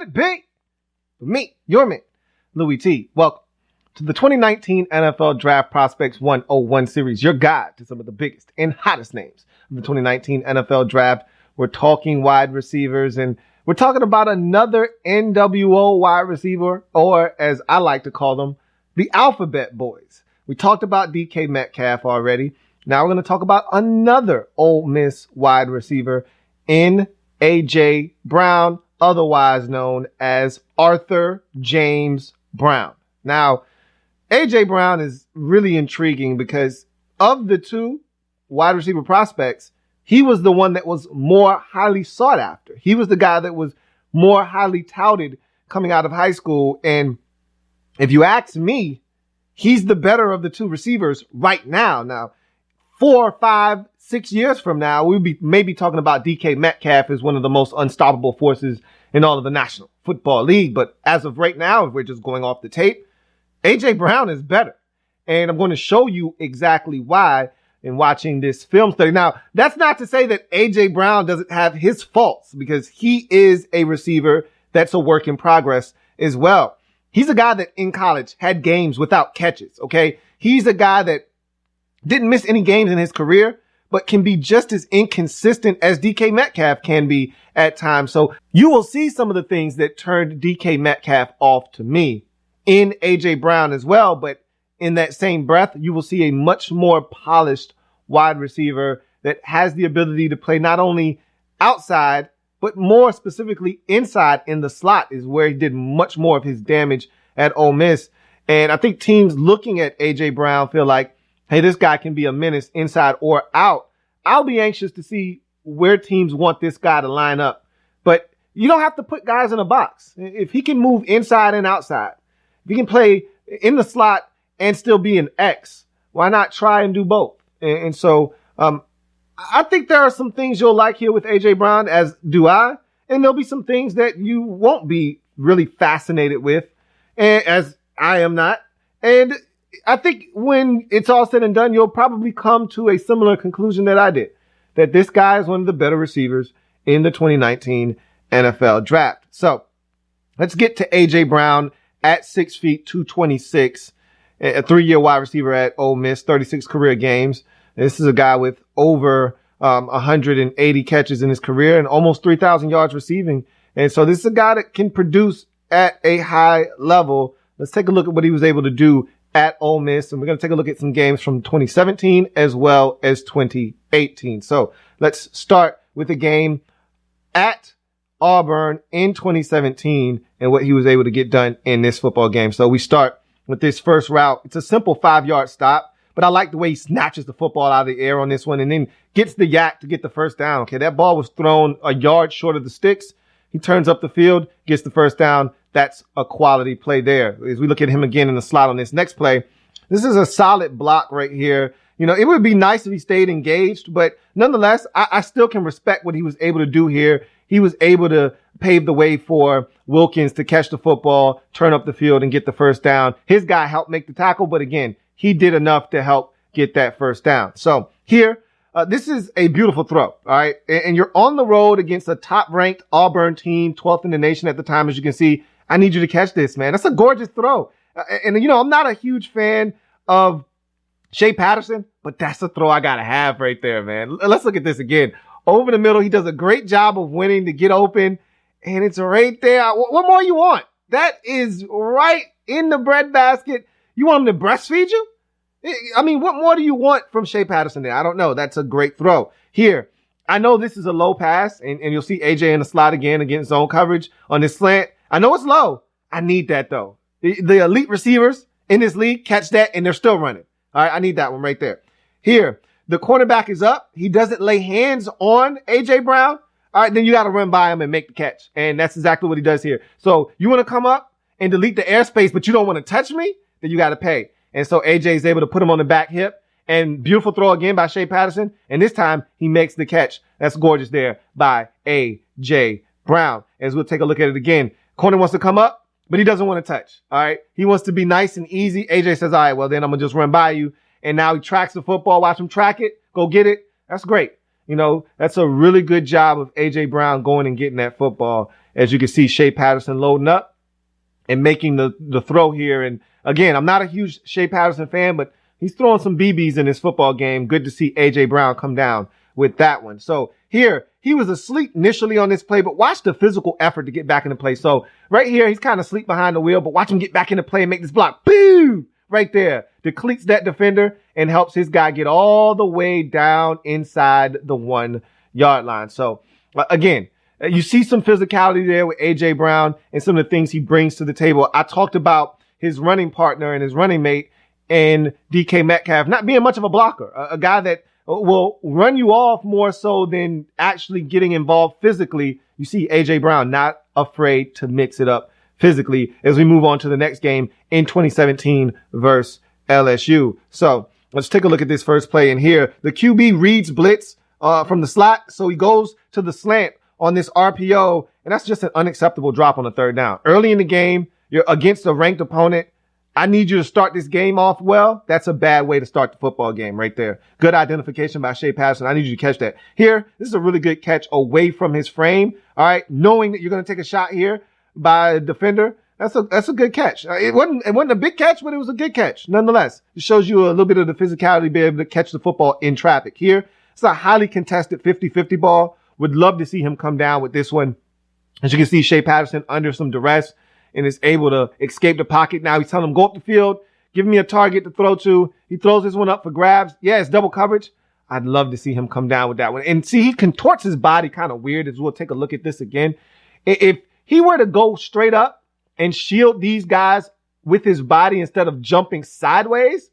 it be? With me, your man, Louis T. Welcome to the 2019 NFL Draft Prospects 101 series, your guide to some of the biggest and hottest names of the 2019 NFL Draft. We're talking wide receivers, and we're talking about another NWO wide receiver, or as I like to call them, the Alphabet Boys. We talked about DK Metcalf already. Now we're going to talk about another Ole Miss wide receiver in A.J. Brown, otherwise known as Arthur James Brown. Now, A.J. Brown is really intriguing because of the two wide receiver prospects, he was the one that was more highly sought after. He was the guy that was more highly touted coming out of high school. And if you ask me, he's the better of the two receivers right now. Now, 4, 5, 6 years from now, we'll be maybe talking about DK Metcalf as one of the most unstoppable forces in all of the National Football League. But as of right now, if we're just going off the tape, A.J. Brown is better. And I'm going to show you exactly why in watching this film study. Now, that's not to say that A.J. Brown doesn't have his faults, because he is a receiver that's a work in progress as well. He's a guy that in college had games without catches, okay? He's a guy that didn't miss any games in his career, but can be just as inconsistent as DK Metcalf can be at times. So you will see some of the things that turned DK Metcalf off to me in A.J. Brown as well. But in that same breath, you will see a much more polished wide receiver that has the ability to play not only outside, but more specifically inside in the slot is where he did much more of his damage at Ole Miss. And I think teams looking at A.J. Brown feel like, hey, this guy can be a menace inside or out. I'll be anxious to see where teams want this guy to line up. But you don't have to put guys in a box. If he can move inside and outside, if he can play in the slot and still be an X, why not try and do both? And so I think there are some things you'll like here with A.J. Brown, as do I. And there'll be some things that you won't be really fascinated with, as I am not. And I think when it's all said and done, you'll probably come to a similar conclusion that I did, that this guy is one of the better receivers in the 2019 NFL Draft. So let's get to A.J. Brown at 6 feet, 226, a 3-year wide receiver at Ole Miss, 36 career games. This is a guy with over 180 catches in his career and almost 3,000 yards receiving. And so this is a guy that can produce at a high level. Let's take a look at what he was able to do at Ole Miss, and we're going to take a look at some games from 2017 as well as 2018. So let's start with a game at Auburn in 2017 and what he was able to get done in this football game. So we start with this first route. It's a simple 5-yard stop, but I like the way he snatches the football out of the air on this one and then gets the yak to get the first down. Okay, that ball was thrown a yard short of the sticks. He turns up the field, gets the first down. That's a quality play there. As we look at him again in the slot on this next play, this is a solid block right here. You know, it would be nice if he stayed engaged, but nonetheless, I still can respect what he was able to do here. He was able to pave the way for Wilkins to catch the football, turn up the field, and get the first down. His guy helped make the tackle, but again, he did enough to help get that first down. So here, this is a beautiful throw, all right? And you're on the road against a top-ranked Auburn team, 12th in the nation at the time, as you can see. I need you to catch this, man. That's a gorgeous throw. And, you know, I'm not a huge fan of Shea Patterson, but that's a throw I got to have right there, man. Let's look at this again. Over the middle, he does a great job of winning to get open, and it's right there. What more you want? That is right in the breadbasket. You want him to breastfeed you? I mean, what more do you want from Shea Patterson there? I don't know. That's a great throw. Here, I know this is a low pass, and you'll see AJ in the slot again against zone coverage on this slant. I know it's low. I need that, though. The elite receivers in this league catch that, and they're still running. All right, I need that one right there. Here, the cornerback is up. He doesn't lay hands on A.J. Brown. All right, then you got to run by him and make the catch. And that's exactly what he does here. So you want to come up and delete the airspace, but you don't want to touch me? Then you got to pay. And so A.J. is able to put him on the back hip. And beautiful throw again by Shea Patterson. And this time, he makes the catch. That's gorgeous there by A.J. Brown. As we'll take a look at it again. Corner wants to come up, but he doesn't want to touch. All right. He wants to be nice and easy. AJ says, all right, well, then I'm going to just run by you. And now he tracks the football. Watch him track it. Go get it. That's great. That's a really good job of A.J. Brown going and getting that football. As you can see, Shea Patterson loading up and making the throw here. And again, I'm not a huge Shea Patterson fan, but he's throwing some BBs in his football game. Good to see A.J. Brown come down with that one. So here, he was asleep initially on this play, but watch the physical effort to get back into play. So right here, he's kind of asleep behind the wheel, but watch him get back into play and make this block. Boom! Right there. Depletes that defender and helps his guy get all the way down inside the 1 yard line. So again, you see some physicality there with A.J. Brown and some of the things he brings to the table. I talked about his running partner and his running mate and DK Metcalf not being much of a blocker, a guy that will run you off more so than actually getting involved physically. You see A.J. Brown not afraid to mix it up physically as we move on to the next game in 2017 versus LSU. So let's take a look at this first play. And here, the QB reads blitz from the slot. So he goes to the slant on this RPO, and that's just an unacceptable drop on the 3rd down. Early in the game, you're against a ranked opponent. I need you to start this game off well. That's a bad way to start the football game right there. Good identification by Shea Patterson. I need you to catch that. Here, this is a really good catch away from his frame. All right, knowing that you're going to take a shot here by a defender. That's a good catch. It wasn't a big catch, but it was a good catch. Nonetheless, it shows you a little bit of the physicality to be able to catch the football in traffic. Here, it's a highly contested 50-50 ball. Would love to see him come down with this one. As you can see, Shea Patterson under some duress and is able to escape the pocket. Now he's telling him, go up the field, give me a target to throw to. He throws this one up for grabs. Yeah, it's double coverage. I'd love to see him come down with that one. And see, he contorts his body kind of weird, as we'll take a look at this again. If he were to go straight up and shield these guys with his body instead of jumping sideways,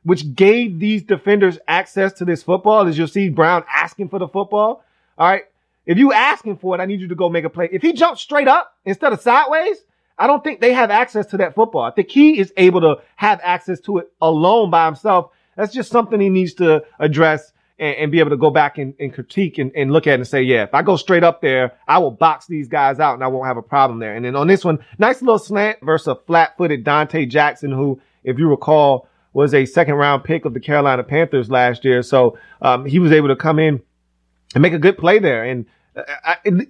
which gave these defenders access to this football, as you'll see Brown asking for the football. All right. If you asking for it, I need you to go make a play. If he jumps straight up instead of sideways, I don't think they have access to that football. I think he is able to have access to it alone by himself. That's just something he needs to address and be able to go back and critique and look at it and say, yeah, if I go straight up there, I will box these guys out and I won't have a problem there. And then on this one, nice little slant versus a flat-footed Dante Jackson, who, if you recall, was a 2nd-round pick of the Carolina Panthers last year. So he was able to come in and make a good play there. And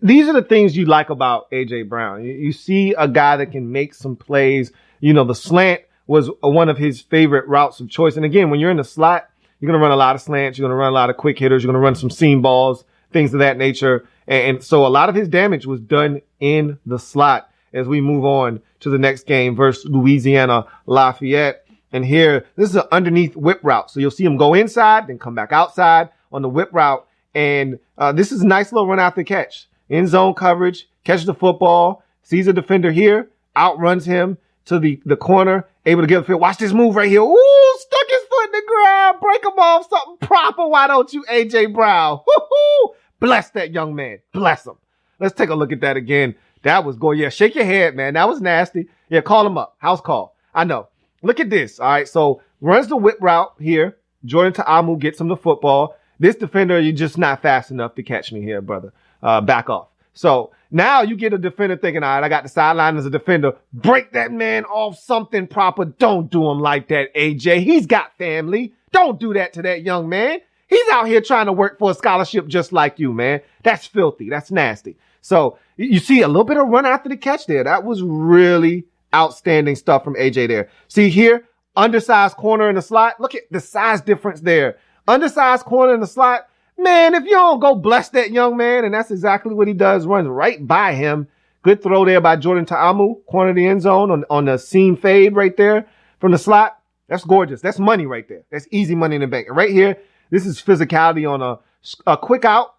these are the things you like about A.J. Brown. You see a guy that can make some plays. The slant was one of his favorite routes of choice. And again, when you're in the slot, you're going to run a lot of slants. You're going to run a lot of quick hitters. You're going to run some seam balls, things of that nature. And so a lot of his damage was done in the slot as we move on to the next game versus Louisiana-Lafayette. And here, this is an underneath whip route. So you'll see him go inside, then come back outside on the whip route. And this is a nice little run after catch. In zone coverage, catches the football, sees a defender here, outruns him to the corner, able to get the field. Watch this move right here. Ooh, stuck his foot in the ground. Break him off something proper. Why don't you, A.J. Brown? Woo-hoo! Bless that young man. Bless him. Let's take a look at that again. That was going. Yeah, shake your head, man. That was nasty. Yeah, call him up. House call. I know. Look at this. All right, so runs the whip route here. Jordan Ta'amu gets him the football. This defender, you're just not fast enough to catch me here, brother. Back off. So now you get a defender thinking, all right, I got the sideline as a defender. Break that man off something proper. Don't do him like that, AJ. He's got family. Don't do that to that young man. He's out here trying to work for a scholarship just like you, man. That's filthy. That's nasty. So you see a little bit of run after the catch there. That was really outstanding stuff from AJ there. See here, undersized corner in the slot. Look at the size difference there. Undersized corner in the slot. Man, if you don't go bless that young man, and that's exactly what he does, runs right by him. Good throw there by Jordan Ta'amu, corner of the end zone on the seam fade right there from the slot. That's gorgeous. That's money right there. That's easy money in the bank. And right here, this is physicality on a quick out.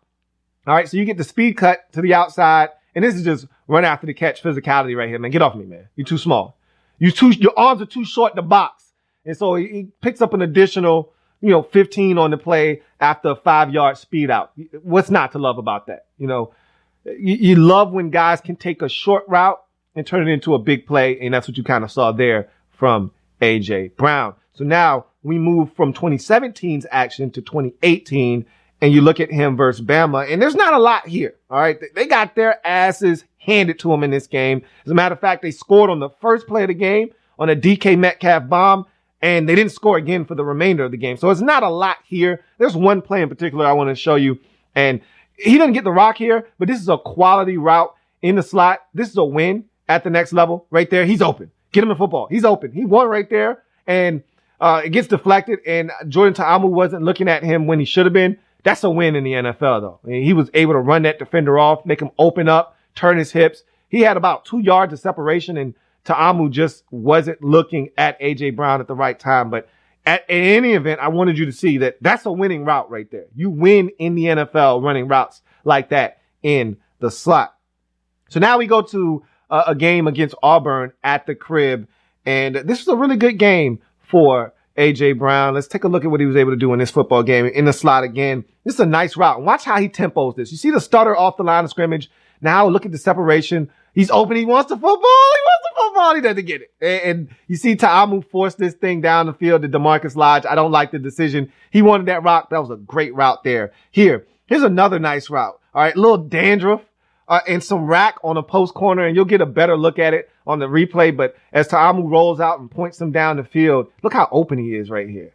All right, so you get the speed cut to the outside, and this is just run after the catch physicality right here, man. Get off me, man. You're too small. Your arms are too short to box. And so he picks up an additional 15 on the play after a 5-yard speed out. What's not to love about that? You love when guys can take a short route and turn it into a big play. And that's what you kind of saw there from A.J. Brown. So now we move from 2017's action to 2018, and you look at him versus Bama, and there's not a lot here. All right. They got their asses handed to them in this game. As a matter of fact, they scored on the first play of the game on a DK Metcalf bomb. And they didn't score again for the remainder of the game. So it's not a lot here. There's one play in particular I want to show you And he doesn't get the rock here, but this is a quality route in the slot. This is a win at the next level right there. He's open. Get him the football. He's open. He won right there. And it gets deflected. And Jordan Ta'amu wasn't looking at him when he should have been. That's a win in the NFL, though. And he was able to run that defender off, make him open up, turn his hips. He had about 2 yards of separation, and Ta'amu just wasn't looking at A.J. Brown at the right time. But in any event, I wanted you to see that that's a winning route right there. You win in the NFL running routes like that in the slot. So now we go to a game against Auburn at the crib. And this was a really good game for A.J. Brown. Let's take a look at what he was able to do in this football game in the slot again. This is a nice route. Watch how he tempos this. You see the stutter off the line of scrimmage. Now look at the separation. He's open. He wants the football. He wants the football. He doesn't get it. And you see Ta'amu force this thing down the field to DeMarcus Lodge. I don't like the decision. He wanted that route. That was a great route there. Here's another nice route. All right, little dandruff and some rack on a post corner, and you'll get a better look at it on the replay. But as Ta'amu rolls out and points him down the field, look how open he is right here.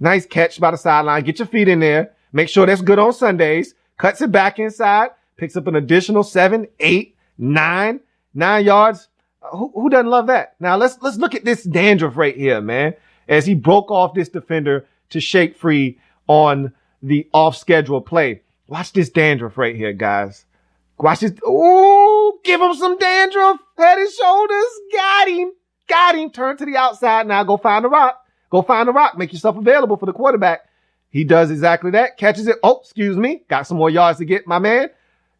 Nice catch by the sideline. Get your feet in there. Make sure that's good on Sundays. Cuts it back inside. Picks up an additional 7, 8, 9 yards. Who doesn't love that? Now let's look at this dandruff right here, man. As he broke off this defender to shake free on the off-schedule play. Watch this dandruff right here, guys. Watch this. Ooh, give him some dandruff. Head and shoulders. Got him. Turn to the outside. Now go find the rock. Make yourself available for the quarterback. He does exactly that. Catches it. Oh, excuse me. Got some more yards to get, my man.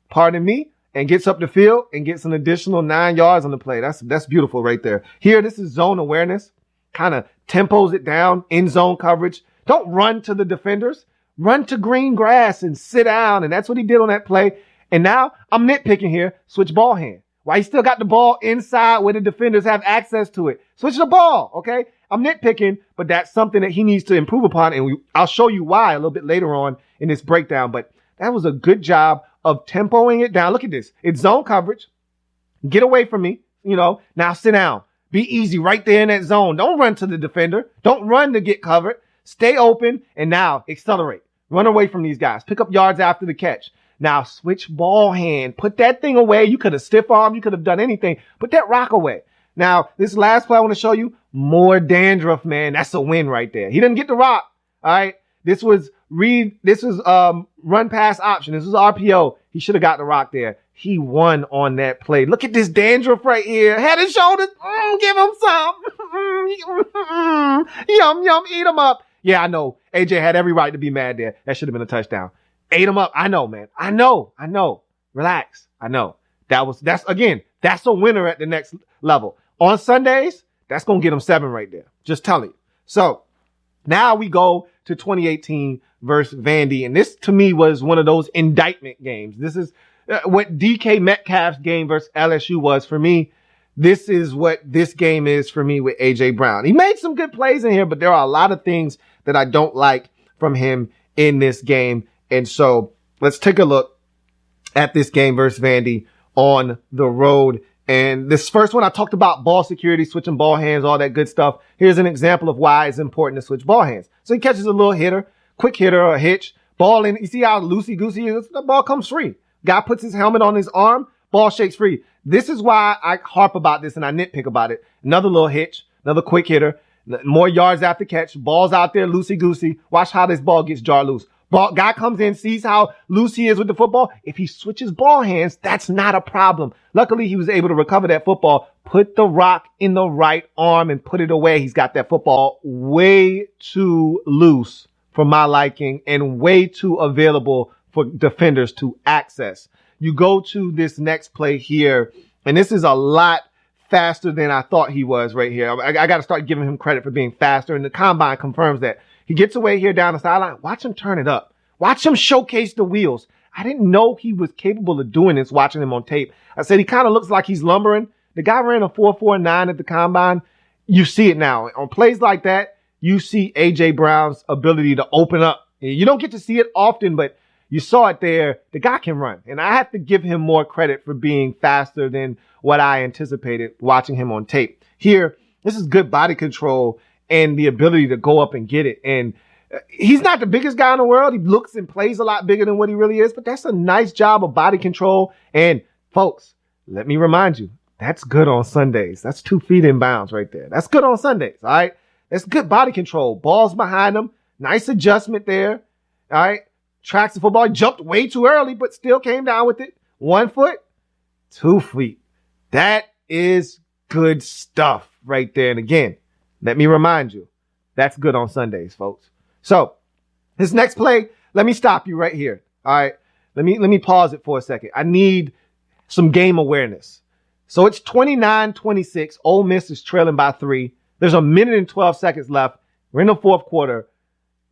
Pardon me. And gets up the field and gets an additional 9 yards on the play. That's beautiful right there. Here, this is zone awareness. Kind of tempos it down in zone coverage. Don't run to the defenders. Run to green grass and sit down. And that's what he did on that play. And now I'm nitpicking here. Switch ball hand. Why he still got the ball inside where the defenders have access to it? Switch the ball, okay? I'm nitpicking, but that's something that he needs to improve upon. And I'll show you why a little bit later on in this breakdown. But that was a good job of tempoing it down. Look at this. It's zone coverage. Get away from me. Now sit down. Be easy right there in that zone. Don't run to the defender. Don't run to get covered. Stay open. And now accelerate. Run away from these guys. Pick up yards after the catch. Now switch ball hand. Put that thing away. You could have stiff armed. You could have done anything. Put that rock away. Now, this last play I want to show you, more dandruff, man. That's a win right there. He didn't get the rock. All right. This was run pass option. This was RPO. He should have got the rock there. He won on that play. Look at this dandruff right here. Head and shoulders. Give him some. Yum, eat him up. Yeah, I know. AJ had every right to be mad there. That should have been a touchdown. Ate him up. I know, man. I know. Relax. I know. That's a winner at the next level. On Sundays, that's going to get him 7 right there. Just telling you. So now we go to 2018 versus Vandy. And this to me was one of those indictment games. This is what DK Metcalf's game versus LSU was for me. This is what this game is for me with A.J. Brown. He made some good plays in here, but there are a lot of things that I don't like from him in this game. And so let's take a look at this game versus Vandy on the road. And this first one, I talked about ball security, switching ball hands, all that good stuff. Here's an example of why it's important to switch ball hands. So he catches a little hitter, quick hitter or a hitch, ball in. You see how loosey-goosey is? The ball comes free. Guy puts his helmet on his arm, ball shakes free. This is why I harp about this and I nitpick about it. Another little hitch, another quick hitter, more yards after catch, ball's out there loosey-goosey. Watch how this ball gets jarred loose. Guy comes in, sees how loose he is with the football. If he switches ball hands, that's not a problem. Luckily, he was able to recover that football, put the rock in the right arm and put it away. He's got that football way too loose for my liking and way too available for defenders to access. You go to this next play here, and this is a lot faster than I thought he was right here. I got to start giving him credit for being faster, and the combine confirms that. He gets away here down the sideline. Watch him turn it up. Watch him showcase the wheels. I didn't know he was capable of doing this watching him on tape. I said he kind of looks like he's lumbering. The guy ran a 4.49 at the combine. You see it now. On plays like that, you see A.J. Brown's ability to open up. You don't get to see it often, but you saw it there. The guy can run. And I have to give him more credit for being faster than what I anticipated watching him on tape. Here, this is good body control and the ability to go up and get it. And He's not the biggest guy in the world. He looks and plays a lot bigger than what he really is, but that's a nice job of body control. And folks, let me remind you, that's good on Sundays. That's 2 feet in bounds right there. That's good on Sundays, all right? That's good body control. Balls behind him. Nice adjustment there, all right? Tracks the football. Jumped way too early, but still came down with it. 1 foot, 2 feet. That is good stuff right there. And again, let me remind you, that's good on Sundays, folks. So this next play, let me stop you right here. All right. Let me pause it for a second. I need some game awareness. So it's 29-26. Ole Miss is trailing by 3. There's a minute and 12 seconds left. We're in the fourth quarter.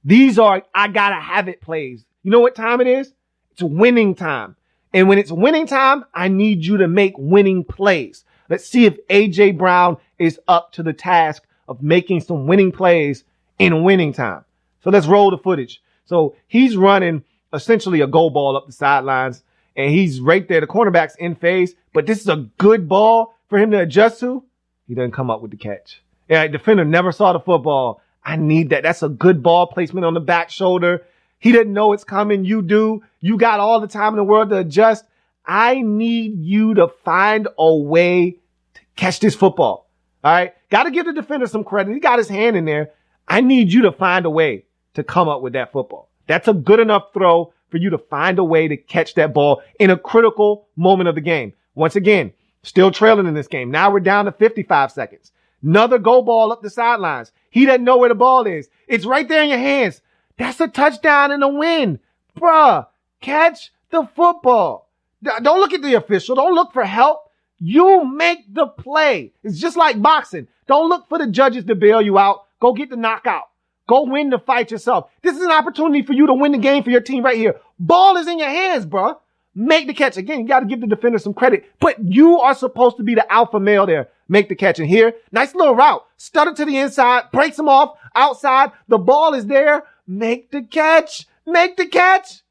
These are I gotta have it plays. You know what time it is? It's winning time. And when it's winning time, I need you to make winning plays. Let's see if A.J. Brown is up to the task of making some winning plays in winning time. So let's roll the footage. So he's running essentially a go ball up the sidelines, and he's right there. The cornerback's in phase, but this is a good ball for him to adjust to. He doesn't come up with the catch. Yeah, defender never saw the football. I need that. That's a good ball placement on the back shoulder. He didn't know it's coming. You do. You got all the time in the world to adjust. I need you to find a way to catch this football. All right. Got to give the defender some credit. He got his hand in there. I need you to find a way to come up with that football. That's a good enough throw for you to find a way to catch that ball in a critical moment of the game. Once again, still trailing in this game. Now we're down to 55 seconds. Another go ball up the sidelines. He doesn't know where the ball is. It's right there in your hands. That's a touchdown and a win. Bruh, catch the football. Don't look at the official. Don't look for help. You make the play. It's just like boxing. Don't look for the judges to bail you out. Go get the knockout. Go win the fight yourself. This is an opportunity for you to win the game for your team right here. Ball is in your hands, bruh. Make the catch. Again, you got to give the defender some credit, but you are supposed to be the alpha male there. Make the catch. And here, nice little route. Stutter to the inside, breaks him off outside. The ball is there. Make the catch. Make the catch.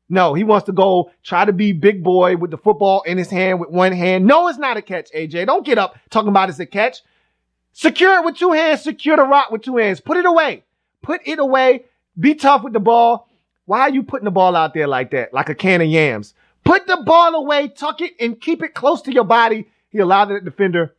No, he wants to go try to be big boy with the football in his hand with one hand. No, it's not a catch, AJ. Don't get up talking about it's a catch. Secure it with 2 hands. Secure the rock with 2 hands. Put it away. Put it away. Be tough with the ball. Why are you putting the ball out there like that? Like a can of yams. Put the ball away, tuck it, and keep it close to your body. He allowed the defender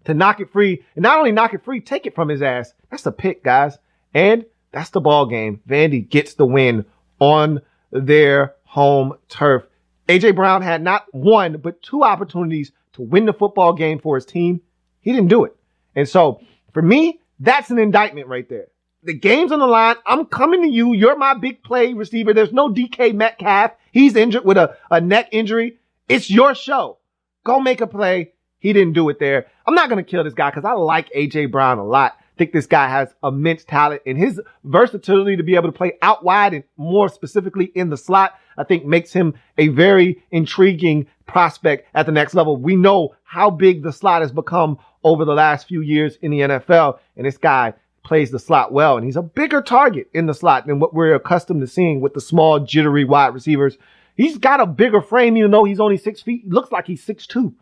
to knock it free. And not only knock it free, take it from his ass. That's a pick, guys. And that's the ball game. Vandy gets the win on their home turf. A.J. Brown had not 1, but 2 opportunities to win the football game for his team. He didn't do it. And so, for me, that's an indictment right there. The game's on the line. I'm coming to you. You're my big play receiver. There's no DK Metcalf. He's injured with a neck injury. It's your show. Go make a play. He didn't do it there. I'm not going to kill this guy because I like A.J. Brown a lot. I think this guy has immense talent, and his versatility to be able to play out wide and more specifically in the slot, I think makes him a very intriguing prospect at the next level. We know how big the slot has become over the last few years in the NFL, and this guy plays the slot well, and he's a bigger target in the slot than what we're accustomed to seeing with the small, jittery wide receivers. He's got a bigger frame, even though he's only 6 feet. He looks like he's 6'2".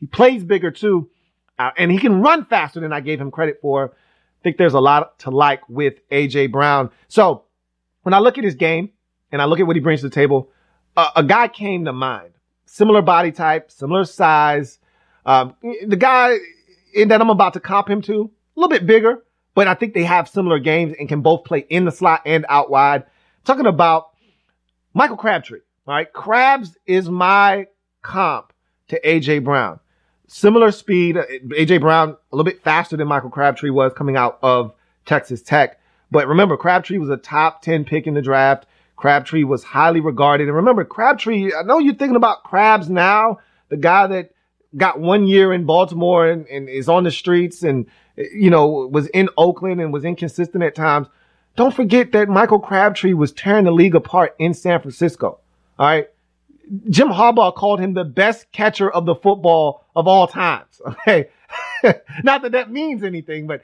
He plays bigger too, and he can run faster than I gave him credit for. I think there's a lot to like with A.J. Brown. So when I look at his game and I look at what he brings to the table, a guy came to mind. Similar body type, similar size. The guy that I'm about to comp him to, a little bit bigger, but I think they have similar games and can both play in the slot and out wide. I'm talking about Michael Crabtree. All right. Crabs is my comp to A.J. Brown. Similar speed. A.J. Brown, a little bit faster than Michael Crabtree was coming out of Texas Tech. But remember, Crabtree was a top 10 pick in the draft. Crabtree was highly regarded. And remember, Crabtree, I know you're thinking about Crabs now, the guy that got 1 year in Baltimore and is on the streets and, you know, was in Oakland and was inconsistent at times. Don't forget that Michael Crabtree was tearing the league apart in San Francisco. All right. Jim Harbaugh called him the best catcher of the football of all times. Okay. Not that that means anything, but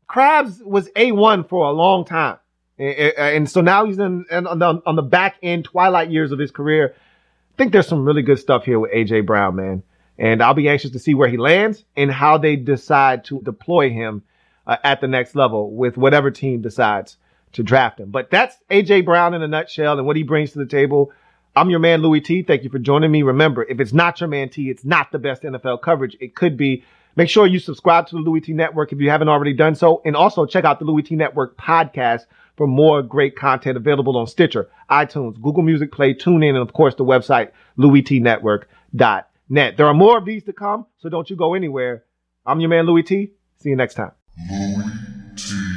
Crabs was A1 for a long time. And so now he's on the back end twilight years of his career. I think there's some really good stuff here with A.J. Brown, man. And I'll be anxious to see where he lands and how they decide to deploy him at the next level with whatever team decides to draft him. But that's A.J. Brown in a nutshell and what he brings to the table. I'm your man, Louis T. Thank you for joining me. Remember, if it's not your man T, it's not the best NFL coverage. It could be. Make sure you subscribe to the Louis T Network if you haven't already done so. And also check out the Louis T Network podcast for more great content available on Stitcher, iTunes, Google Music Play, TuneIn, and of course the website, louistnetwork.net. There are more of these to come, so don't you go anywhere. I'm your man, Louis T. See you next time. Louis T.